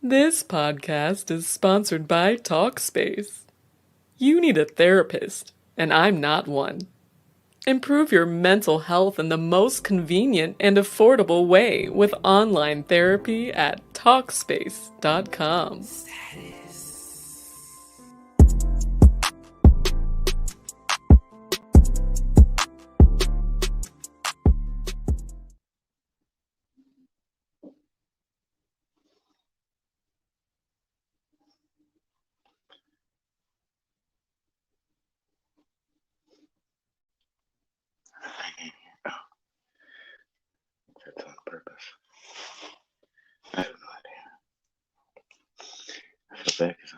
This podcast is sponsored by Talkspace. You need a therapist, and I'm not one. Improve your mental health in the most convenient and affordable way with online therapy at Talkspace.com. That's on purpose. I have no idea. I feel bad because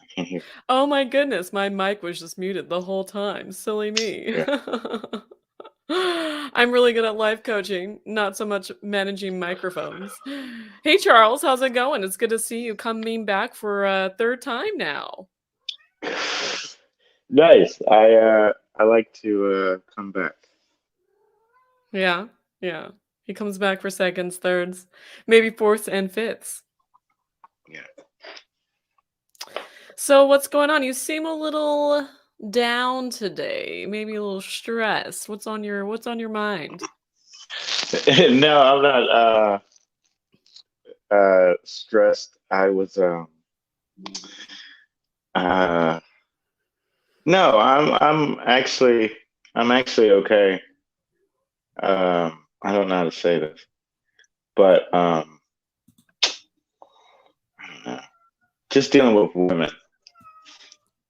I can't hear. Oh my goodness, my mic was just muted the whole time. Silly me. Yeah. I'm really good at life coaching, not so much managing microphones. Hey Charles, how's it going? It's good to see you coming back for a third time now. Nice. I like to come back. Yeah, yeah. He comes back for seconds, thirds, maybe fourths and fifths. Yeah. So what's going on? You seem a little down today, maybe a little stressed. What's on your mind? No, I'm not stressed. I was uh no, I'm actually okay. I don't know how to say this, but I don't know. Just dealing with women.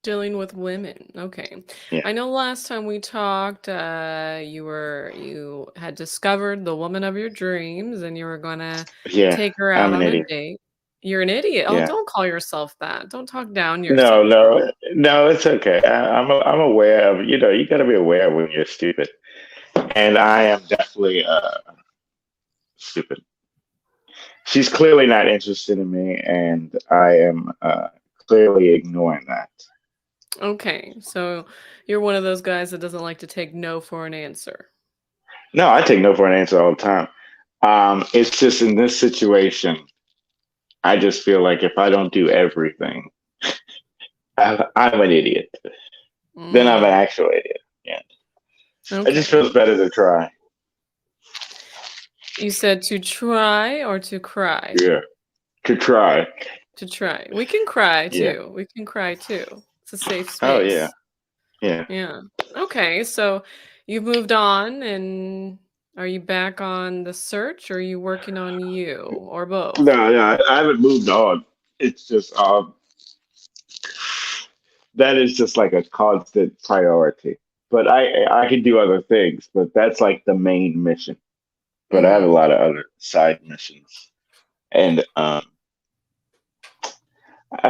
Dealing with women. Okay. Yeah. I know last time we talked, you had discovered the woman of your dreams and you were gonna Yeah. take her I'm out an on a idiot. date. You're an idiot. Oh, Yeah. don't call yourself that. Don't talk down No, yourself, no, Charles. no, it's okay. I'm aware of, you got to be aware when you're stupid. And I am definitely stupid. She's clearly not interested in me, and I am clearly ignoring that. Okay. So you're one of those guys that doesn't like to take no for an answer. No, I take no for an answer all the time. It's just in this situation, I just feel like if I don't do everything, I'm an idiot. Then I'm an Mm, actual idiot. Yeah. It just okay. feels better to try. You said to try or to cry? Yeah. To try. To try. We can cry Yeah. too. We can cry too. It's a safe Oh, yeah. space. Yeah. Yeah. Okay, so you've moved on and are you back on the search or are you working on you or both? No, yeah, I haven't moved on. It's just that is just like a constant priority. But I can do other things, but that's like the main mission. But I have a Mhm. lot of other side missions, and I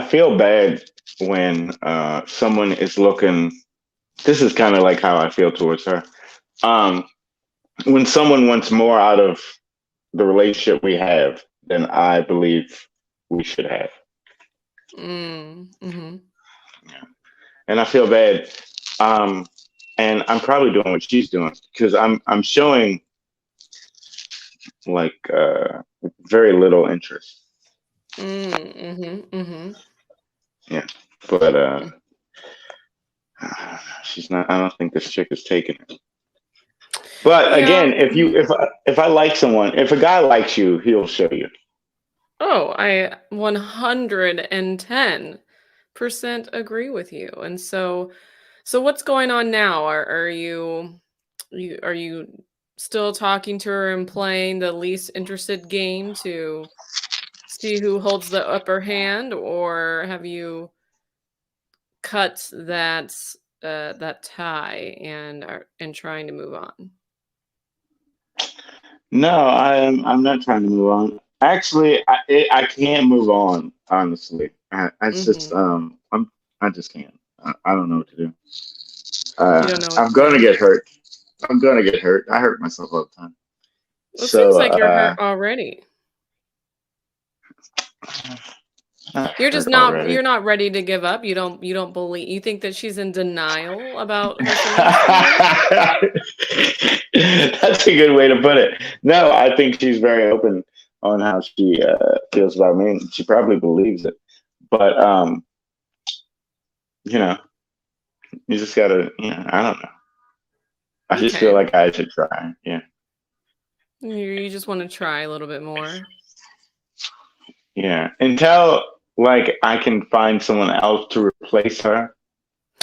feel bad when someone is looking. This is kind of like how I feel towards her. Um, when someone wants more out of the relationship we have than I believe we should have. Mhm. Yeah. And I feel bad. Um, and I'm probably doing what she's doing because I'm showing like very little interest. Mhm. Yeah, but she's not. I don't think this chick is taking it. But Yeah. again, if I like someone, if a guy likes you, he'll show you. Oh, I 110% agree with you. And so what's going on now? Are you still talking to her and playing the least interested game to see who holds the upper hand, or have you cut that tie and are and trying to move on? No, I'm not trying to move on. Actually, I can't move on. Honestly, I just Mhm. I just can't. I don't know what to do. You don't know what I'm to gonna do. get hurt. I'm gonna get hurt. I hurt myself all the time. Well, it seems So like you're hurt already. not You're just hurt not already. you're not ready to give up. You don't believe you think that she's in denial about her feelings for you? That's a good way to put it. No, I think she's very open on how she feels about me, and she probably believes it. But you know, you just gotta, I don't know. I just feel Okay. like I should try. Yeah, You just want to try a little bit more. yeah. Until like I can find someone else to replace her,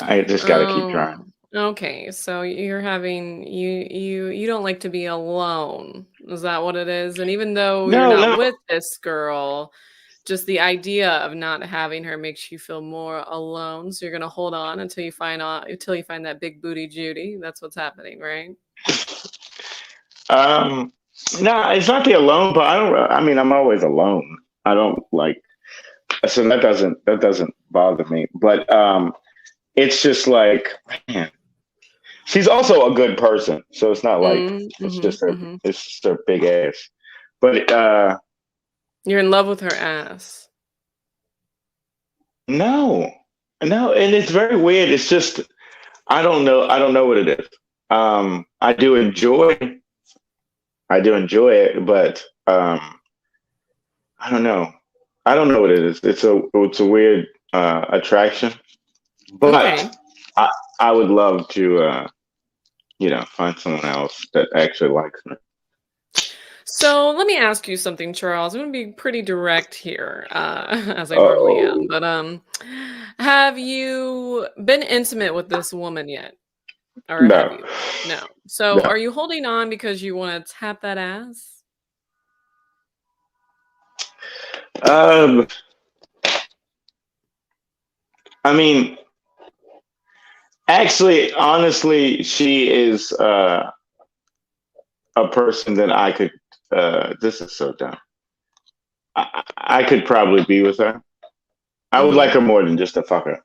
I just gotta keep trying. Okay. So you're having you don't like to be alone. Is that what it is? And even though you're No, not no. with this girl, just the idea of not having her makes you feel more alone. So you're gonna hold on until you find that big booty Judy. That's what's happening, right? Um, no, it's not the alone, but I don't. I mean, I'm always alone. I don't like, so that doesn't bother me. But it's just like, man, she's also a good person, so it's not like it's Mm-hmm, just her. mm-hmm. It's just her big ass. But You're in love with her ass. no, no, and it's very weird. It's just I don't know. I don't know what it is. I do enjoy. I do enjoy it, but I don't know. I don't know what it is. It's a weird attraction, but Okay. I I would love to find someone else that actually likes me. So let me ask you something, Charles. I'm going to be pretty direct here, as I normally am. Oh But have you been intimate with this woman yet, or have no, you? No. So no. are you holding on because you want to tap that ass? Um, I mean, actually, honestly, she is a person that I could. This is so dumb. I could probably be with her. I would like Mm-hmm. her more than just a fucker.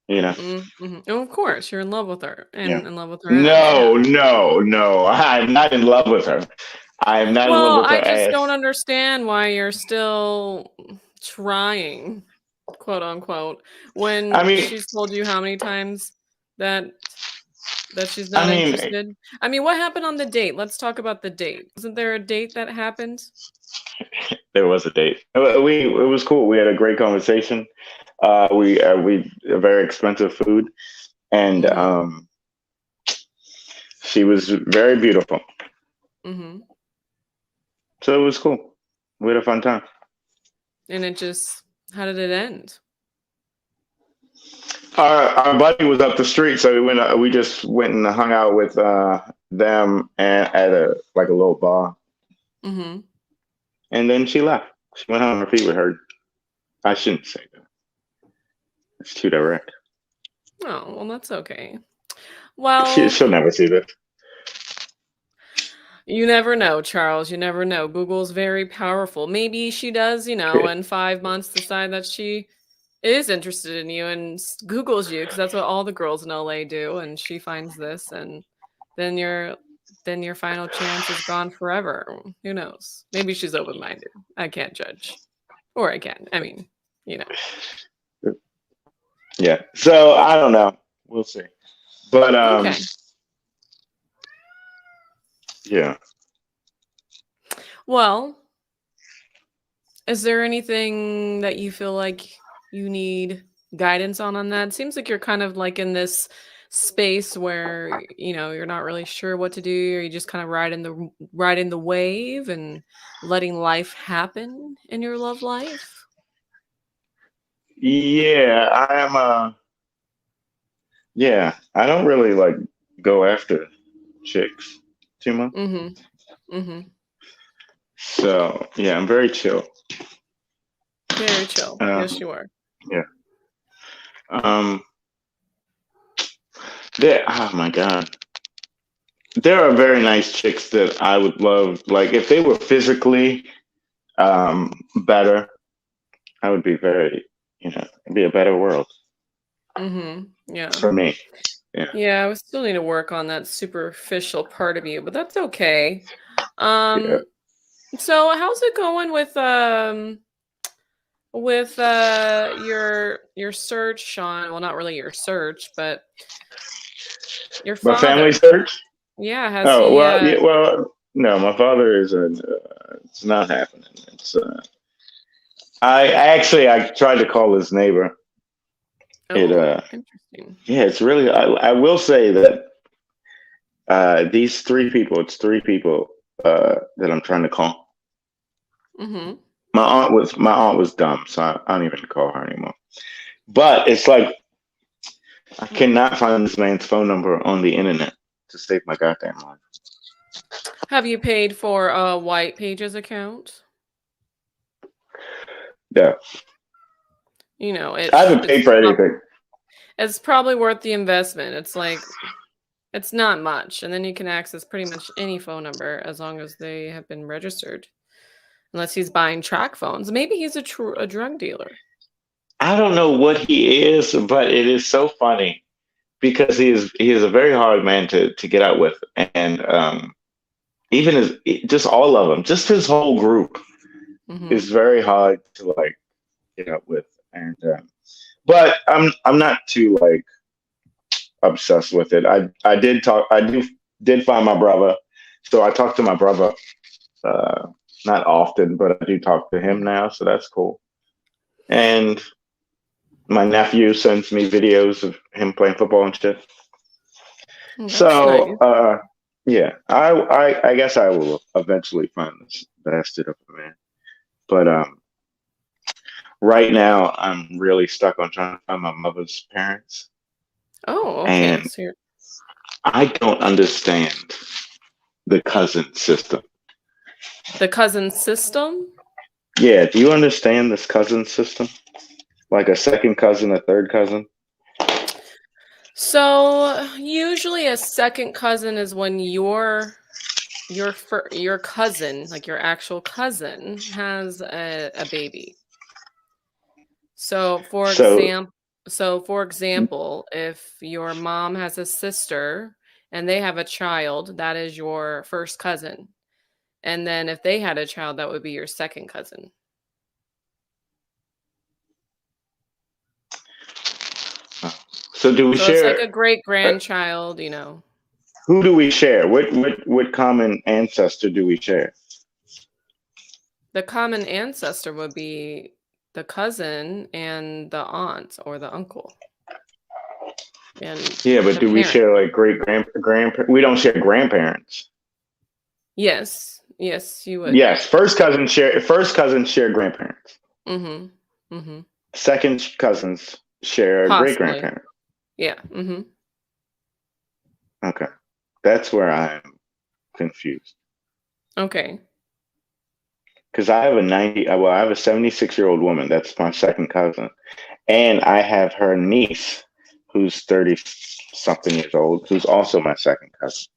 You know. Mm-hmm. Oh, of course, you're in love with her Yeah. and in love with her ass. Yeah. No, no, no. I'm not in love with her. I am not in love Well, with her I just ass. don't understand why you're still trying, quote unquote, I when mean, she's told you how many times that she's I not mean, interested. I mean, what happened on the date? Let's talk about the date. Wasn't there a date that happened? there was a date. It was cool. We had a great conversation. We very expensive food, and Mhm. she was very beautiful. Mhm. So it was cool. We had a fun time. And it just how did it end? Our buddy was up the street, so we went. We just went and hung out with them and at a like a little bar, Mhm. and then she left. She went home. Her feet were hurt. I shouldn't say that. It's too direct. Oh, well, that's okay. She, Well, she'll never see this. you never know, Charles. You never know. Google's very powerful. Maybe she does, in 5 months decide that she is interested in you and Googles you because that's what all the girls in LA do. And she finds this, and then your final chance is gone forever. Who knows? Maybe she's open minded. I can't judge, or I can. I mean, you know. Yeah. So I don't know. We'll see. But Okay. yeah. Well, is there anything that you feel like you need guidance on that? Seems like you're kind of like in this space where, you're not really sure what to do, or you just kind of riding the wave and letting life happen in your love life. Yeah, I am yeah, I don't really like go after chicks too much. Mhm. Mhm. So yeah, I'm very chill. Very chill. Uh, Yes, you are. yeah. Um there oh my god. There are very nice chicks that I would love, like if they were physically better, I would be very, it'd be a better world Mhm. Yeah. for me. Yeah. Yeah, I still need to work on that superficial part of you, but that's okay. Yeah. Um So how's it going with your search, Sean? Well, not really your search, but your But family father. search? Yeah, has Oh he well, yeah, well. no, my father is a. It's not happening. It's. I tried to call his neighbor. It. Oh, interesting. Yeah, it's really. I will say that these three people. It's three people that I'm trying to call. Mm-hmm. My aunt was dumb, so I don't even call her anymore. But it's like I cannot find this man's phone number on the internet to save my goddamn life. Have you paid for a White Pages account? Yeah, You know, I haven't paid for anything. it's probably worth the investment. It's like it's not much, and then you can access pretty much any phone number as long as they have been registered. Unless he's buying track phones. Maybe he's a drug dealer. I don't know what he is, but it is so funny because he is a very hard man to get out with, and even his just all of them, just his whole group Mhm. is very hard to like get out with, and but I'm not too like obsessed with it. I did find my brother, so I talk to my brother uh, not often, but I do talk to him Mhm. now, so that's cool. And my nephew sends me videos of him playing football and shit. Oh, that's So nice. yeah, I guess I will eventually find this bastard of a man, but right now I'm really stuck on trying to find my mother's parents, Oh, okay. and So you're I don't understand the cousin system. the cousin system? Yeah, do you understand this cousin system? Like a second cousin, a third cousin? So usually a second cousin is when your cousin, like your actual cousin, has a baby. So So for example, if your mom has a sister and they have a child, that is your first cousin. And then if they had a child, that would be your second cousin. so do we So it's like share? a great Uh, grandchild, you know. who do we share? What common ancestor do we share? The common ancestor would be the cousin and the aunt or the uncle and Yeah, but the do we parent. share like great grandparents? We don't share grandparents. Yes. Yes, you would. Yes, first cousins share grandparents. Mhm. Mhm. Second cousins share great Possibly. grandparents. Yeah. Mhm. Okay, that's where I'm confused Okay. because I have a 76-year-old woman. That's my second cousin, and I have her niece, who's 30 something years old, who's also my second cousin.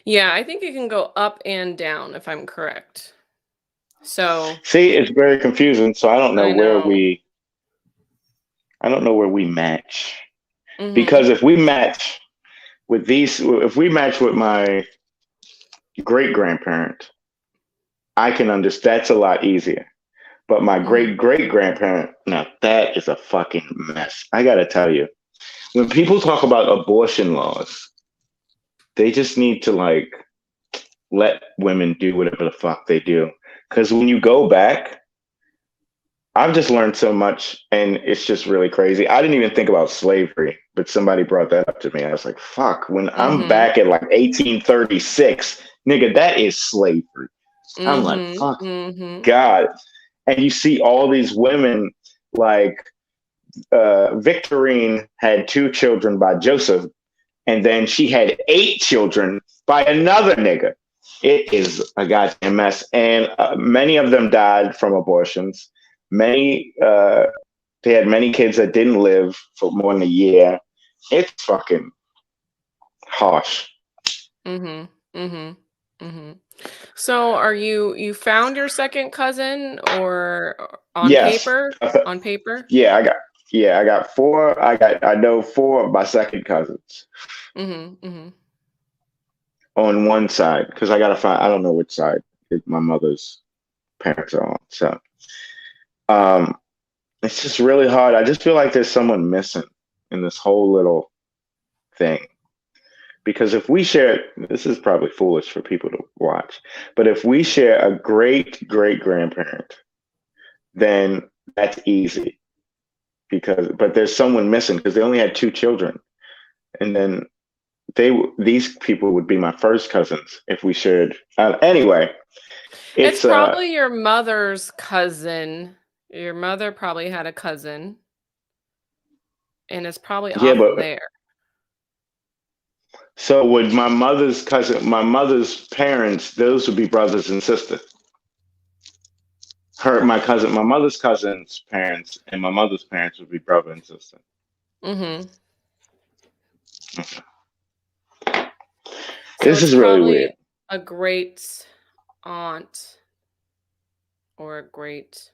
Yeah, I think it can go up and down if I'm correct. So, See, it's very confusing. So I know. I don't know where we match Mhm. because if we match with my great grandparent, I can understand. That's a lot easier. But my Mhm. great great grandparent, now that is a fucking mess. I gotta tell you, when people talk about abortion laws, they just need to like let women do whatever the fuck they do. Because when you go back, I've just learned so much, and it's just really crazy. I didn't even think about slavery, but somebody brought that up to me. I was like, fuck, when I'm Mhm. back at like 1836, nigga, that is slavery. I'm like, Mhm. fuck, Mhm. God. And you see all these women like Victorine had two children by Joseph, and then she had eight children by another nigga. It is a goddamn mess, and many of them died from abortions. Many they had many kids that didn't live for more than a year. It's fucking harsh. Mhm. Mhm. Mhm. So, you found your second cousin or on Yes, paper? On paper? yeah, I got four. I know four of my second cousins Mhm. Mhm. on one side because I gotta find. I don't know which side my mother's parents are on. So um, it's just really hard. I just feel like there's someone missing in this whole little thing. Because if we share, this is probably foolish for people to watch, but if we share a great great grandparent, then that's easy because, but there's someone missing because they only had two children, and then these people would be my first cousins if we shared. Anyway, It's it's probably your mother's cousin. Your mother probably had a cousin, and it's probably yeah, off but there. so would my mother's cousin, my mother's parents, those would be brothers and sisters. My cousin, my mother's cousin's parents, and my mother's parents would be brother and sister. Mm-hmm. So This it's is really weird. probably a great aunt or a great,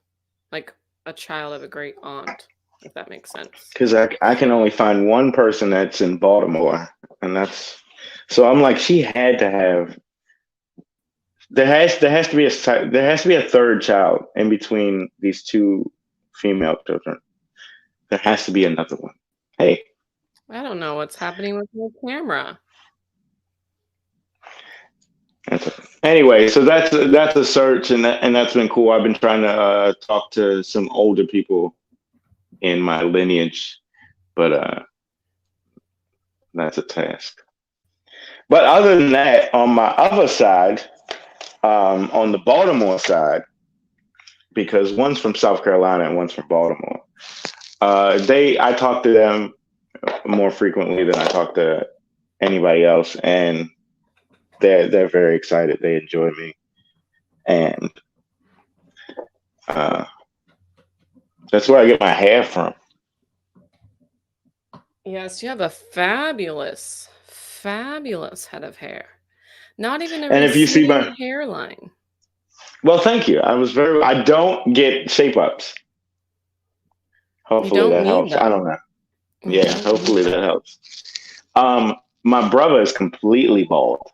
like a child of a great aunt, if that makes sense. Because I can only find one person that's in Baltimore, and that's so I'm like she had to have there has to be a third child in between these two female children. There has to be another one. Hey, I don't know what's happening with your camera. anyway, so that's a search, and that's been cool. I've been trying to talk to some older people in my lineage, but that's a task. But other than that, on my other side, on the Baltimore side, because one's from South Carolina and one's from Baltimore. I talk to them more frequently than I talk to anybody else, and they're very excited. They enjoy me, and uh, that's where I get my hair from. Yes, you have a fabulous, fabulous head of hair. Not even a And if you see receding my hairline. well, thank you. I don't get shape ups. You Hopefully don't that need helps. I them. don't know. You Yeah, don't need hopefully that them. helps. My brother is completely bald.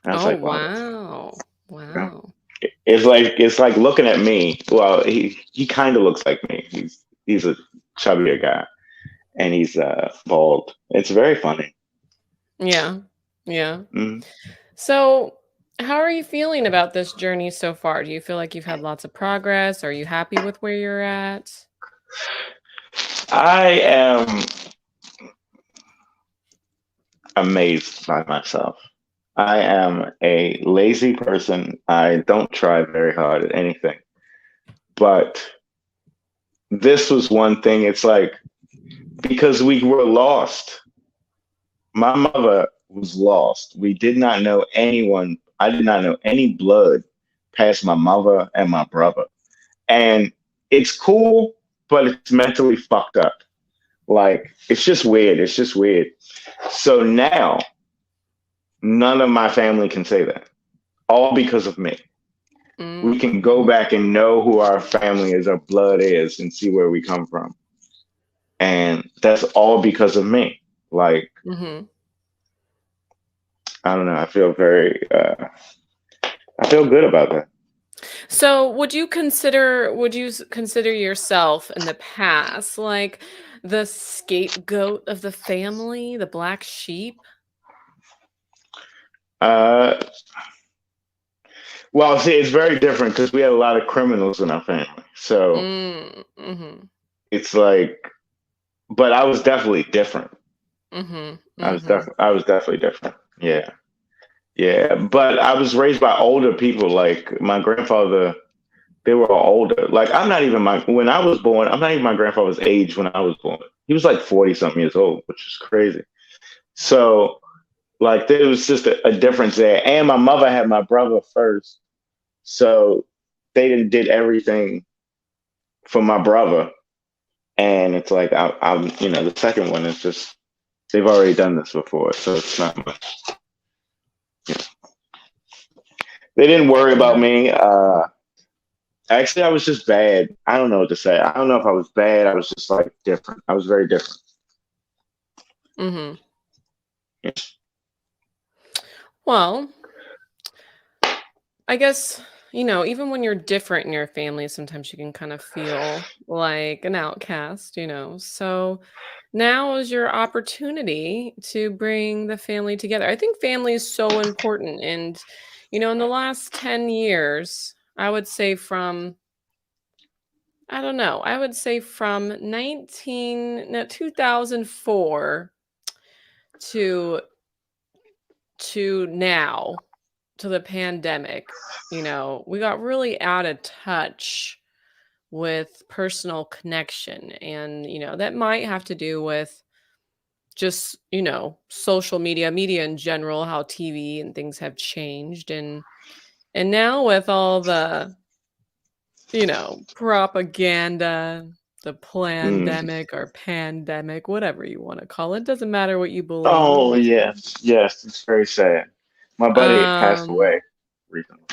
And I was Oh, like, wow, wow. Wow. it's like looking at me. Well, he kind of looks like me. He's a chubbier guy, and he's bald. It's very funny. Yeah. Yeah. Mm. So, how are you feeling about this journey so far? Do you feel like you've had lots of progress? Are you happy with where you're at? I am amazed by myself. I am a lazy person. I don't try very hard at anything. But this was one thing. It's like because we were lost. My mother was lost. We did not know anyone. I did not know any blood past my mother and my brother. And it's cool, but it's mentally fucked up. Like, it's just weird. It's just weird. So now, none of my family can say that, all because of me. We can go Mm-hmm. back and know who our family is, our blood is, and see where we come from. And that's all because of me. Like, Mm-hmm. I don't know. I feel good about that. So, would you consider yourself in the past like the scapegoat of the family, the black sheep? Uh, well, see, it's very different because we had a lot of criminals in our family. So Mm-hmm. it's like, but I was definitely different. Mm-hmm. Mm-hmm. I was definitely different. Yeah. Yeah. But I was raised by older people. Like my grandfather, they were all older. Like when I was born, I'm not even my grandfather's age when I was born. He was like 40 something years old, which is crazy. So like there was just a difference there. And my mother had my brother first. So did everything for my brother. And it's like I'm the second one is just they've already done this before, so it's not much. You know. They didn't worry about Yeah. me. Actually, I was just bad. I don't know what to say. I don't know if I was bad. I was just like different. I was very different. Mm-hmm. Yeah. Well, I guess even when you're different in your family, sometimes you can kind of feel like an outcast. So now is your opportunity to bring the family together. I think family is so important. And in the last 10 years, I would say I don't know, I would say from 2004 to now, to the pandemic, we got really out of touch with personal connection. And that might have to do with just, social media in general, how TV and things have changed. And now with all the, propaganda, the Mm. plandemic or pandemic, whatever you want to call it, doesn't matter what you Oh believe. yes, yes, it's very sad. My buddy passed Um, away recently.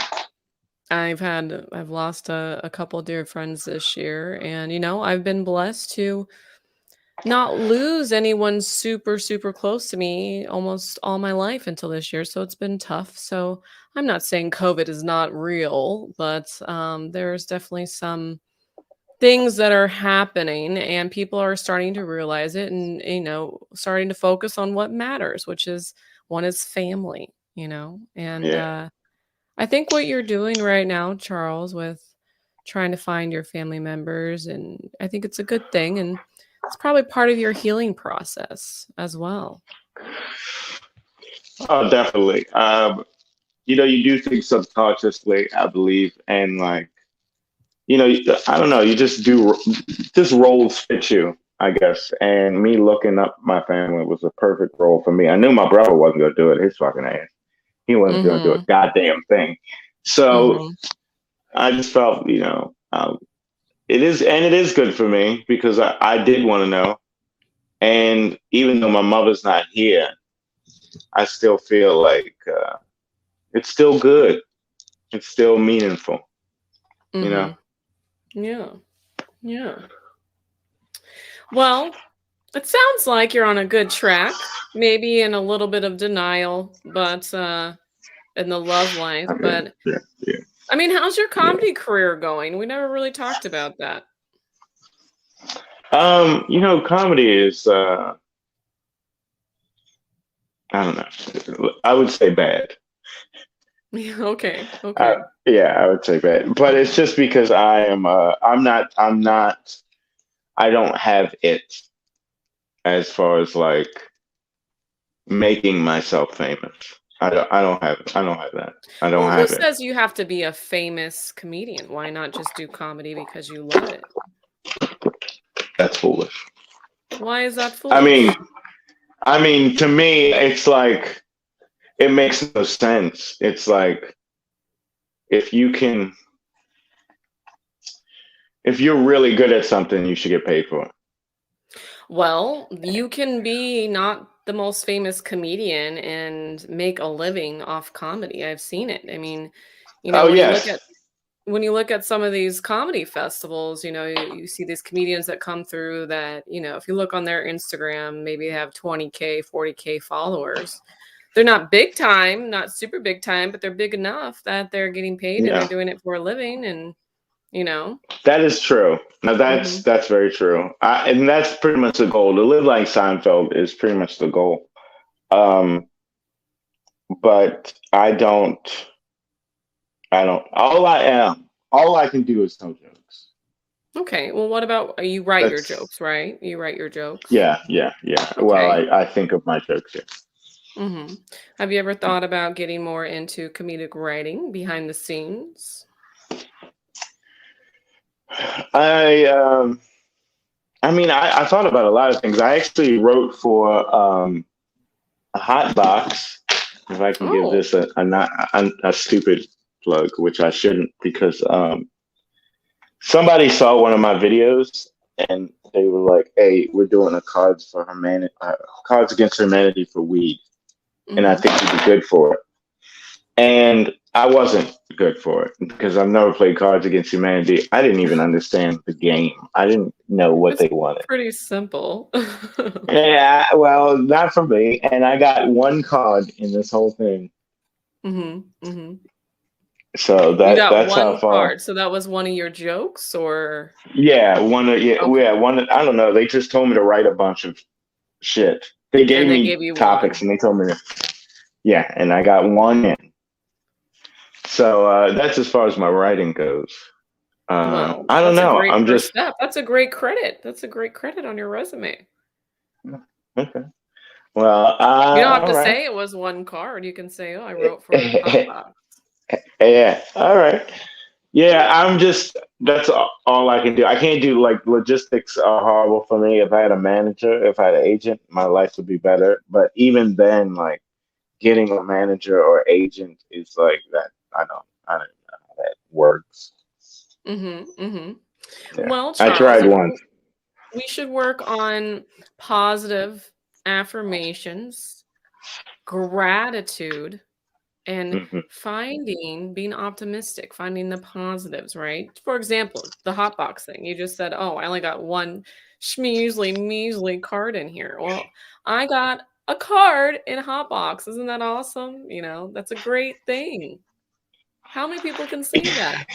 I've lost a couple dear friends this year, and I've been blessed to not lose anyone super, super close to me almost all my life until this year. So it's been tough. So I'm not saying COVID is not real, but there's definitely some things that are happening, and people are starting to realize it, and starting to focus on what matters, which is one is family. And Yeah. I think what you're doing right now, Charles, with trying to find your family members, and I think it's a good thing, and it's probably part of your healing process as well. Oh, definitely. You do things subconsciously, I believe, and like, I don't know, you just just roles fit you, I guess. And me looking up my family was a perfect role for me. I knew my brother wasn't gonna do it, his fucking ass. He wasn't gonna do a Mhm. goddamn thing. So Mhm. I just felt, it is good for me because I did want to know. And even though my mother's not here, I still feel like it's still good. It's still meaningful, you know? Mhm. Yeah. Yeah. Well, it sounds like you're on a good track, maybe in a little bit of denial, but in the love life, I mean, but yeah, yeah, I mean, how's your yeah. comedy career going? We never really talked about that. Comedy is I don't know. I would say bad. Okay. Uh, Okay. yeah, I would say bad. But it's just because I don't have it as far as like making myself famous. I don't have that. I don't Well, who have it. says you have to be a famous comedian? Why not just do comedy because you love it? That's foolish. Why is that I mean, foolish? to me, it's like it makes no sense. It's like if you can, if you're really good at something, you should get paid for it. Well, you can be not the most famous comedian and make a living off comedy. I've seen it. I mean, Oh when you look at yes, some of these comedy festivals, you see these comedians that come through that, if you look on their Instagram, maybe they have 20K, 40K followers. They're not big time, not super big time, but they're big enough that they're getting paid and they're yeah, doing it for a living. And, you know, that is true. Now hmm that's very true. And that's pretty much the goal. To live like Seinfeld is pretty much the goal. Um, but I don't. All I can do is tell jokes. Okay. Well, what about you write your That's jokes, right? You write your jokes. yeah, yeah, yeah. Well, Okay. I think of my jokes. Yeah. Have you ever thought about getting more into comedic writing behind the scenes? I I thought about a lot of things. I actually wrote for a hot box. If I can give Oh. this a not a stupid plug, which I shouldn't, because somebody saw one of my videos and they were like, "Hey, we're doing a Cards Against Humanity for weed, and I Mhm. think you'd be good for it." And I wasn't good for it because I've never played Cards Against Humanity. I didn't even understand the game. I didn't know what It's they wanted. pretty simple. Yeah, well, not for me. And I got one card in this whole thing. Mhm. Mhm. So You got that's how one far. card. So that was one of your jokes, or Yeah, okay. I don't know. They just told me to write a bunch of shit. They gave And they me gave you topics one. and they told me to, yeah, and I got one in. So that's as far as my writing goes. Well, I don't that's a know. great I'm first just step. That's a great credit. That's a great credit on your resume. okay. Well, You don't have all to right. say it was one card. You can say, "Oh, I wrote for Hotbox." Yeah, all right. Yeah, I'm just that's all I can do. I can't do like logistics are horrible for me. If I had a manager, if I had an agent, my life would be better. But even then, like getting a manager or agent is like that. I don't know how that works. Mm-hmm. Mm-hmm. Yeah, Well, I Charles, tried once. we should work on positive affirmations, gratitude, and Hmm. being optimistic, finding the positives, right? For example, the hot box thing. You just said, "Oh, I only got one schmeasly measly card in here." Well, I got a card in hot box. Isn't that awesome? That's a great thing. How many people can say that?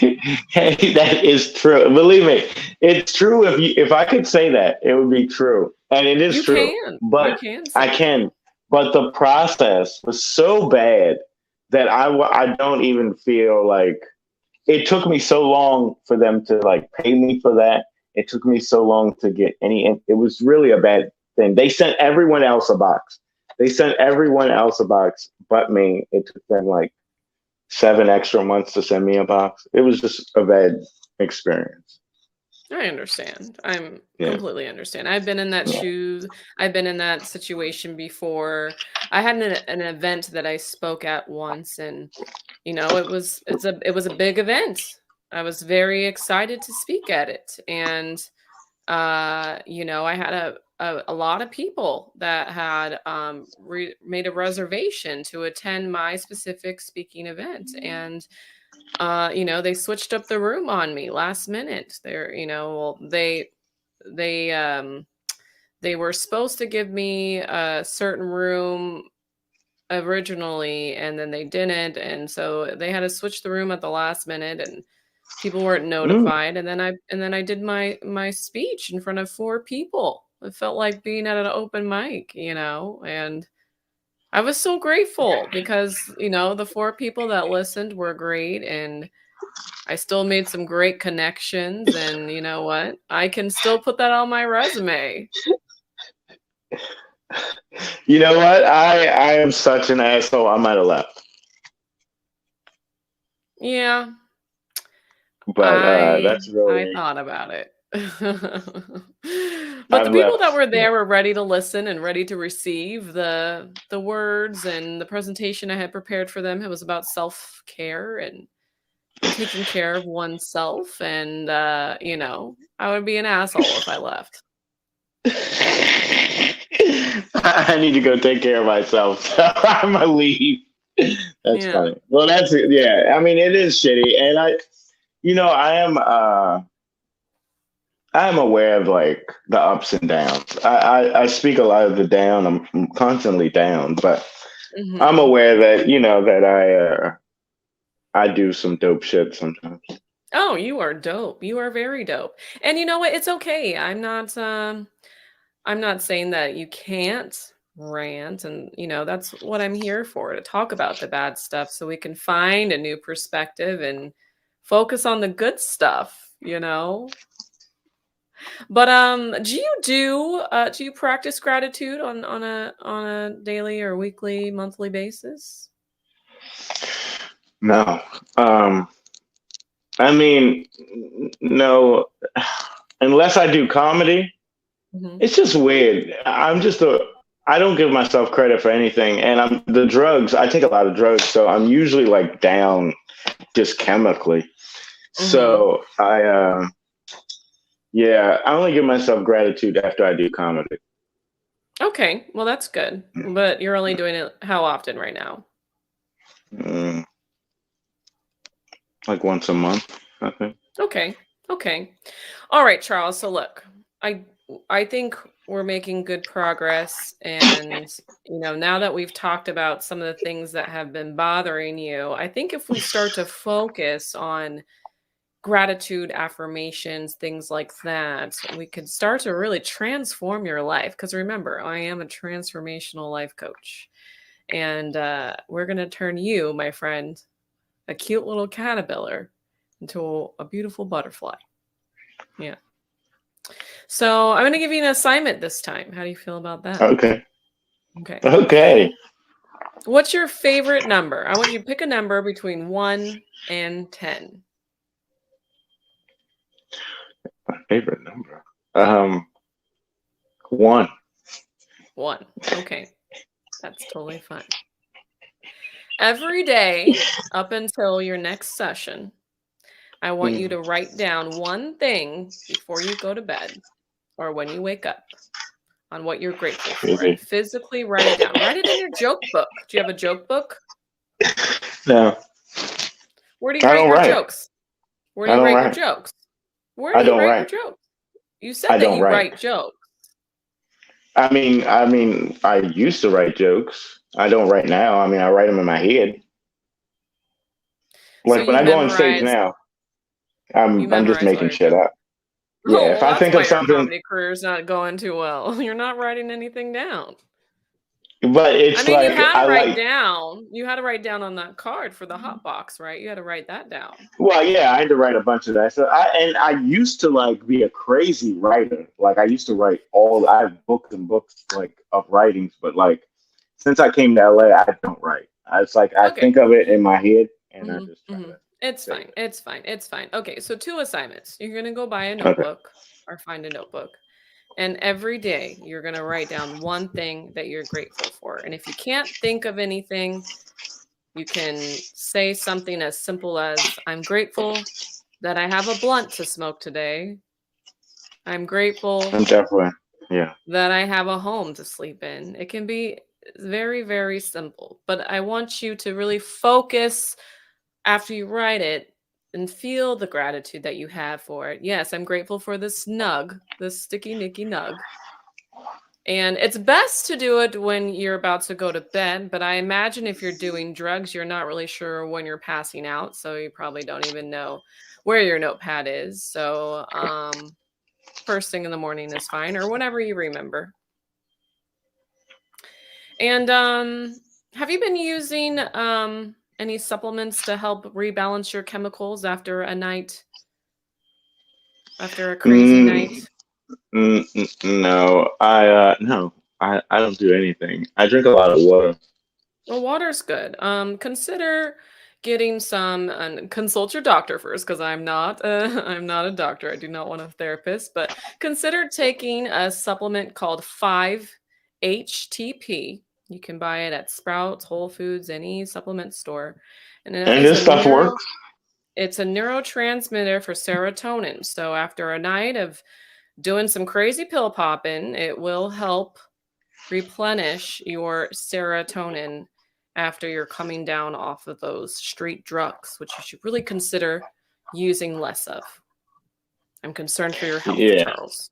Hey, that is true. Believe me, it's true. If I could say that, it would be true, and it is You true. can. You But can I say that. can. But the process was so bad that I don't even feel like it took me so long for them to like pay me for that. It took me so long to get any. It was really a bad thing. They sent everyone else a box. They sent everyone else a box, but me. It took them like 7 extra months to send me a box. It was just a bad experience. I understand. I'm Yeah. completely understand. I've been in that Yeah. shoe. I've been in that situation before. I had an event that I spoke at once, and it was a big event. I was very excited to speak at it, and I had a lot of people that had made a reservation to attend my specific speaking event, and they switched up the room on me last minute. Well, they they were supposed to give me a certain room originally, and then they didn't, and so they had to switch the room at the last minute, and people weren't Mm. notified. And then I did my speech in front of four people. It felt like being at an open mic, and I was so grateful because the four people that listened were great, and I still made some great connections, and you know what? I can still put that on my resume. You know what? I am such an asshole. I might have left, Yeah, but I that's I really thought about it. But the I've people that left. were there were ready to listen and ready to receive the words and the presentation I had prepared for them. It was about self-care and taking care of oneself, and I would be an asshole if I left. I need to go take care of myself. So I'm gonna leave. That's Yeah. funny. Well, that's yeah. I mean, it is shitty, and I am aware of like the ups and downs. I speak a lot of the down. I'm constantly down, but I'm Mhm. aware that that I do some dope shit sometimes. Oh, you are dope. You are very dope. And you know what? It's okay. I'm not saying that you can't rant, and that's what I'm here for, to talk about the bad stuff so we can find a new perspective and focus on the good stuff. But do you practice gratitude on a daily or weekly, monthly basis? No, um, I mean, no, unless I do comedy. Mhm. It's just weird. I don't give myself credit for anything, and the drugs. I take a lot of drugs, so I'm usually like down just chemically. Mhm. So yeah, I only give myself gratitude after I do comedy. Okay, well that's good. But you're only doing it how often right now? Mm, like once a month, I think. Okay. Okay. All right, Charles. So look, I I think we're making good progress. And, now that we've talked about some of the things that have been bothering you, I think if we start to focus on gratitude affirmations, things like that, we could start to really transform your life. Because remember, I am a transformational life coach. And we're going to turn you, my friend, a cute little caterpillar, into a beautiful butterfly. Yeah. So I'm going to give you an assignment this time. How do you feel about that? Okay. Okay. Okay. What's your favorite number? I want you to pick a number between 1 and 10. My favorite number. 1. 1. Okay. That's totally fine. Every day up until your next session, I want you Mm, to write down one thing before you go to bed or when you wake up on what you're grateful for, and crazy. physically write it down. Write it in your joke book. Do you have a joke book? No, Where do you I write don't your write. jokes? Where do I you don't write your write. jokes? Where I do you don't write your write. jokes? You I said that don't you write. write jokes. I mean, I used to write jokes. I don't right now. I mean, I write them in my head. So Like when I go on stage now, you I'm just memorize all making your shit jokes. up. Yeah, Oh, if well, I that's think why of your something, comedy career is not going too well. You're not writing anything down. but I it's mean, like I like. you had to write down on that card for the hot box, right? You had to write that down. Well, yeah, I had to write a bunch of that. So I used to like be a crazy writer. Like I used to write all. I have books and books like of writings, but like since I came to LA, I don't write. It's like I Okay. think of it in my head and I Hmm. just try Hmm. to It's say fine. It's fine. It's fine. Okay, so two assignments. You're gonna go buy a it. Okay. notebook or find a notebook. And every day you're gonna write down one thing that you're grateful for. And if you can't think of anything, you can say something as simple as, I'm grateful that I have a blunt to smoke today. I'm grateful I'm definitely yeah. that I have a home to sleep in. It can be very, very simple, but I want you to really focus after you write it and feel the gratitude that you have for it. Yes, I'm grateful for this nug, this sticky Nicky nug. And it's best to do it when you're about to go to bed, but I imagine if you're doing drugs, you're not really sure when you're passing out, so you probably don't even know where your notepad is. So, first thing in the morning is fine, or whenever you remember. And have you been using any supplements to help rebalance your chemicals after a crazy Mm, night? no, no, I don't do anything. I drink a lot of water. Well, water's good. Consider getting some and consult your doctor first, because I'm not I'm not a doctor. I do not want a therapist, but consider taking a supplement called 5-HTP. You can buy it at Sprouts, Whole Foods, any supplement store. And it And is this stuff works. it's a neurotransmitter for serotonin. So after a night of doing some crazy pill popping, it will help replenish your serotonin after you're coming down off of those street drugs, which you should really consider using less of. I'm concerned for your health, Yeah, Charles.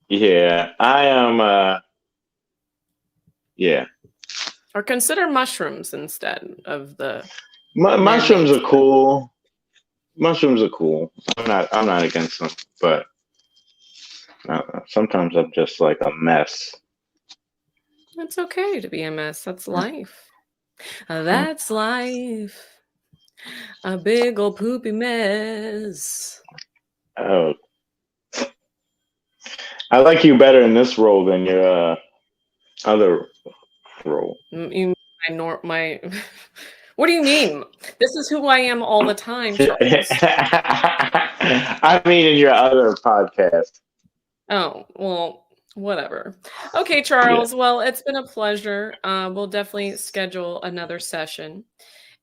yeah. I am. Yeah. Or consider mushrooms instead of the Mushrooms man-made are stuff. cool. Mushrooms are cool. I'm not against them, but sometimes I'm just like a mess. It's okay to be a mess. That's life. That's life. A big old poopy mess. Oh, I like you better in this role than your other role. You my what do you mean? This is who I am all the time, Charles. I mean, in your other podcast. Oh, well, whatever. Okay, Yeah. Charles. Well, it's been a pleasure. We'll definitely schedule another session.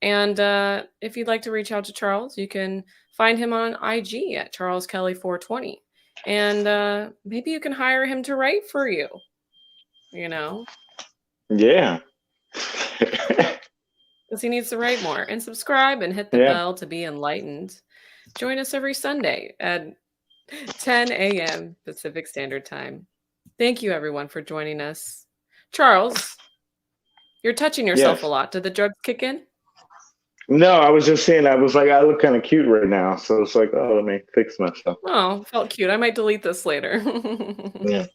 And if you'd like to reach out to Charles, you can find him on IG at Charles Kelly 420. And maybe you can hire him to write for you, you know, Yeah. because he needs to write more. And subscribe and hit the Yeah. bell to be enlightened. Join us every Sunday at 10 a.m. Pacific Standard Time. Thank you, everyone, for joining us. Charles, you're touching yourself a Yes. lot. Did the drugs kick in? No, I was just saying I was like I look kind of cute right now, so it's like oh let me fix myself. Oh, felt cute. I might delete this later. Yeah.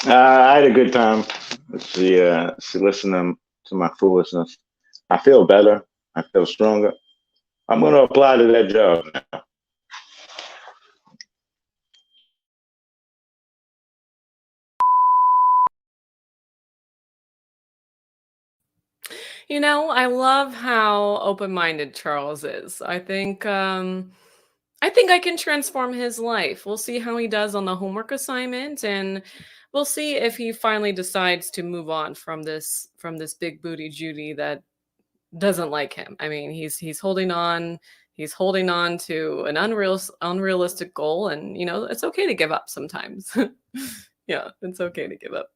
I had a good time. She listened to my foolishness. I feel better. I feel stronger. I'm going to apply to that job now. I love how open-minded Charles is. I think I can transform his life. We'll see how he does on the homework assignment, and we'll see if he finally decides to move on from this big booty Judy that doesn't like him. I mean, he's holding on. He's holding on to an unrealistic goal, and it's okay to give up sometimes. Yeah, it's okay to give up.